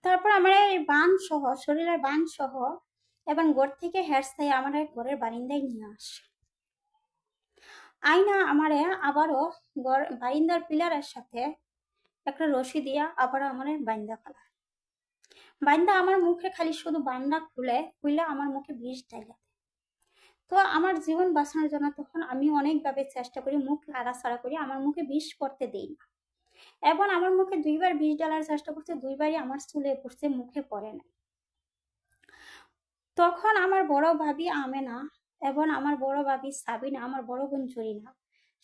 তারপর আমার এই বান সহ, শরীরের বান সহ এবং ঘর থেকে হেঁটতে আমার ঘরের বারিন্দায় নিয়ে আসে। আয়না আমারে আবারও বারিন্দার পিলারের সাথে একটা রশি দিয়া আবারও আমার বাইন্দা ফেলা। বাইন্দা আমার মুখে খালি শুধু বান্ডা খুলে খুলে আমার মুখে বিষ ঢাইলা। তো আমার জীবন বাঁচানোর জন্য তখন আমি অনেকভাবে চেষ্টা করি, মুখ লাড়াছাড়া করি, আমার মুখে বিষ পড়তে দেই না। এবং আমার মুখে 2বার বিষ ঢালার চেষ্টা করছে, 2বারই আমার চুলে পড়ছে, মুখে পড়ে নাই। তখন আমার বড় ভাবি আমেনা এবং আমার বড় ভাবি সাবিনা, আমার বড় বোন জরিনা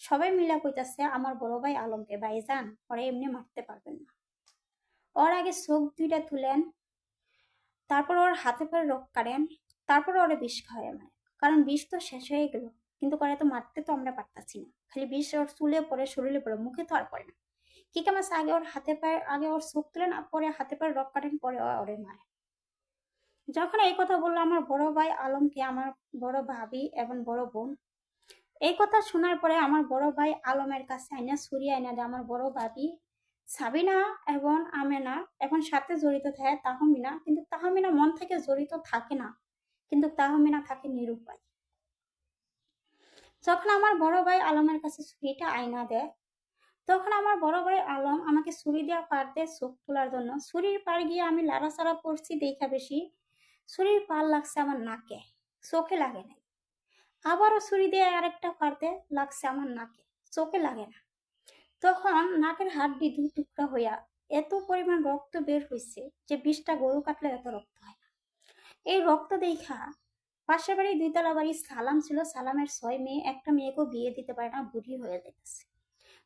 সবাই মিলা কইতাছে আমার বড় ভাই আলমকে, ভাইজান ওরা এমনি মারতে পারবেন না, ওর আগে চোখ 2টা তুলেন, তারপর ওর হাতে পরে রোগ কাটেন, তারপর ওরে বিষ খাওয়ায় মারে। কারণ বিষ তো শেষ হয়ে গেল, কিন্তু করে তো মারতে তো আমরা পারতাছি না, খালি বিষ ওর চুলে পড়ে, শরীরে পড়ে, মুখে তো আর পড়ে না। কি কামাস আগে ওর হাতে পায়ে, আগে ওর চোখ তুলেন, পরে হাতে পায়ে রোগ কাটেন, পরে ওরে মারে। যখন এই কথা বললো আমার বড় ভাই আলমকে, আমার বড় ভাবি এবং বড় বোন, এই কথা শোনার পরে আমার বড় ভাই আলমের কাছে আইনা ছুরি আইনা দেয় আমার বড় ভাবি সাবিনা এবং আমেনা এখন সাথে জড়িত থাকে তাহমিনা, কিন্তু তাহমিনা মন থেকে জড়িত থাকে না, কিন্তু তাহমিনা থাকে নিরুপায়। যখন আমার বড় ভাই আলমের কাছে ছুরিটা আয়না দেয়, তখন আমার বড় ভাই আলম আমাকে ছুরি দেওয়া পার দেয় চোখ তোলার জন্য। ছুরির পার গিয়ে আমি লাড়াচাড়া করছি দেখা বেশি, ছুরির পার লাগছে আমার নাকে, চোখে লাগে নাই। আবারও ছুরি দিয়ে আরেকটা পারতে লাগছে আমার নাকে, চোখে লাগে না। তখন নাকের হাড্ডি 2 টুকরা হইয়া এত পরিমাণ রক্ত বের হয়েছে যে 20টা গরু কাটলে এত রক্ত হয় না। এই রক্ত দেখা পাশের বাড়ি 2তলা বাড়ি সালাম ছিল, সালামের 6 মেয়ে, একটা মেয়েকেও বিয়ে দিতে পারে না, বুড়ি হয়ে যাইতেছে।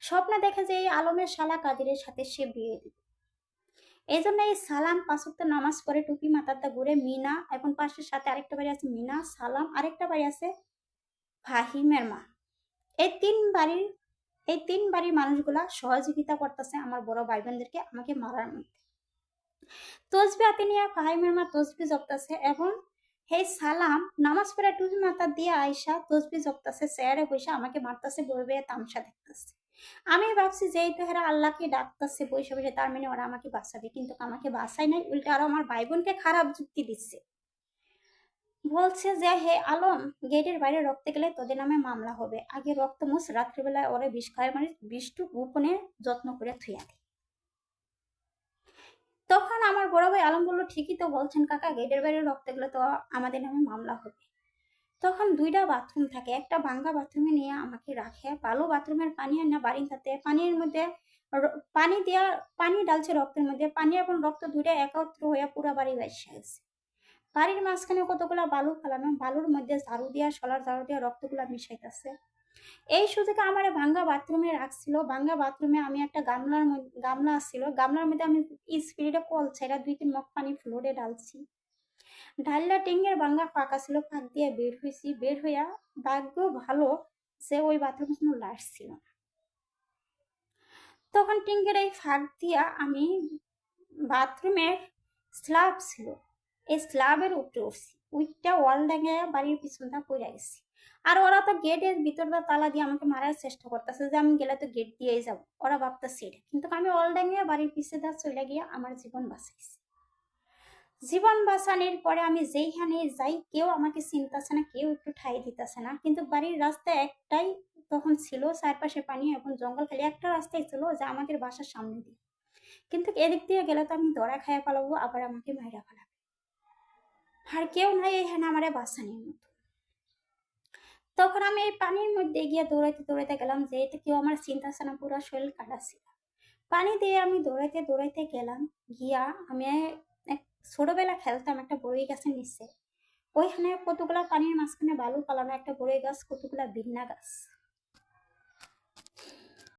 স্বপ্নে দেখে যে এই আলমের শালা কাদিরের সাথে সে বিয়ে দিবে। এই জন্য এই সালাম 5 ওয়াক্ত নামাজ পড়ে, টুপি মাথাটা ঘুরে, মিনা এখন পাশের সাথে আরেকটা বাড়ি আছে মিনা, সালাম, আরেকটা বাড়ি আছে ফাহিমের মা। এই 3 বাড়ির মানুষগুলা সহযোগিতা করতেছে আমার বড় ভাই বোনদেরকে আমাকে মারার মধ্যে। তসবি হাতে নিয়ে ফাহিমের মা তসবি জপতেছে এবং হে সালাম নামাজ পড়ে টুপি মাথা দিয়ে আয়সা তসবি জপতেছে, চেয়ারে বসে আমাকে মারতেছে, বয়ে বয়ে তামসা দেখতেছে। আমি ভাবছি যে এই তেহারা আল্লাহকে ডাকতেছে বসে বসে, তার মানে ওরা আমাকে বাঁচাবে, কিন্তু আমাকে বাঁচায় নাই, উল্টে আরো আমার ভাই বোনকে খারাপ যুক্তি দিচ্ছে। বলছে যে হে আলম, গেটের বাইরে রক্তে গেলে তোদের নামে মামলা হবে, আগে রক্ত মুছ, রাত্রিবেলায় ওরে বিষ খায়, মানে বিষটু গোপনে যত্ন করে থুইয়া দি। তখন আমার বড় ভাই আলম বললো ঠিকই তো বলছেন কাকা, গেটের বাইরে রক্তে গেলে তো আমাদের নামে মামলা হবে। তখন 2টা বাথরুম থাকে, একটা ভাঙ্গা বাথরুমে নিয়ে আমাকে রাখে, ভালো বাথরুমের পানি না বারিন্দাতে, পানির মধ্যে পানি দিয়া পানি ডালছে রক্তের মধ্যে, পানি এবং রক্ত 2টা একত্র হইয়া পুরা বাড়ি বাইসে গেছে। বাড়ির মাঝখানে কতগুলা বালু ফেলানো, বালুর মধ্যে ঝাড়ু দিয়া, সলার ঝাড়ু দিয়া রক্তগুলা মিশাইতেছে। এই সুযোগে আমার ভাঙ্গা বাথরুমে রাখছিল, ভাঙ্গা বাথরুমে আমি একটা গামলা আসছিল, গামলার মধ্যে আমি স্পিডে কল ছেড়া 2-3 মগ পানি ফ্লোরে ডালছি, ঢাল্লা টিঙ্গের ভাঙ্গা ফাঁকা ছিল, ফাঁক দিয়ে বের হয়েছি, বের হইয়া ভাগ্য ভালো যে ওই বাথরুমে কোনো লাশ ছিল না। তখন টিঙ্গের এই ফাঁক দিয়া আমি বাথরুমের স্ল্যাব ছিল, এই স্ল্যাবের উপরে উঠছি, উইটটা ওয়াল ডেঙে বাড়ির পিছনটা পড়ে গেছি। আর ওরা তো গেটের ভিতরটা তালা দিয়ে আমাকে মারার চেষ্টা করতেছে, যে আমি গেলে তো গেট দিয়েই যাব, ওরা ভাবতেছে এটা, কিন্তু আমি ওয়াল ডেঙে বাড়ির পিছে দা চলে গিয়ে আমার জীবন বাঁচাইছি। জীবন বাঁচানোর পরে আমি যেইখানে যাই কেউ আমাকে চিনতেছে না, কেউ একটু ঠাই দিতেছে না, কিন্তু বাড়ির রাস্তা একটাই তখন ছিল, চারপাশে পানি এবং জঙ্গল, খালি একটা রাস্তাই ছিল যা আমাদের বাসার সামনে দিয়ে, কিন্তু এদিক দিয়ে গেলে তো আমি ধরা খাইয়া পালাবো, আবার আমাকে মাইরা ফেলাবে, আর কেউ নাই এখানে আমারে বাঁচানোর মতো। তখন আমি এই পানির মধ্যে গিয়ে দৌড়াইতে দৌড়াইতে গেলাম, যে এটা কেউ আমার চিন্তাছে না, পুরো শরীর কাটাছিল। পানি দিয়ে আমি দৌড়াইতে দৌড়াইতে গেলাম, গিয়া আমি ছোটবেলা খেলতাম একটা বড়ই গাছের নিচে, ওইখানে কতগুলা পানির মাঝখানে বালু পালানো একটা বড়ই গাছ, কতগুলা বিন্না গাছ,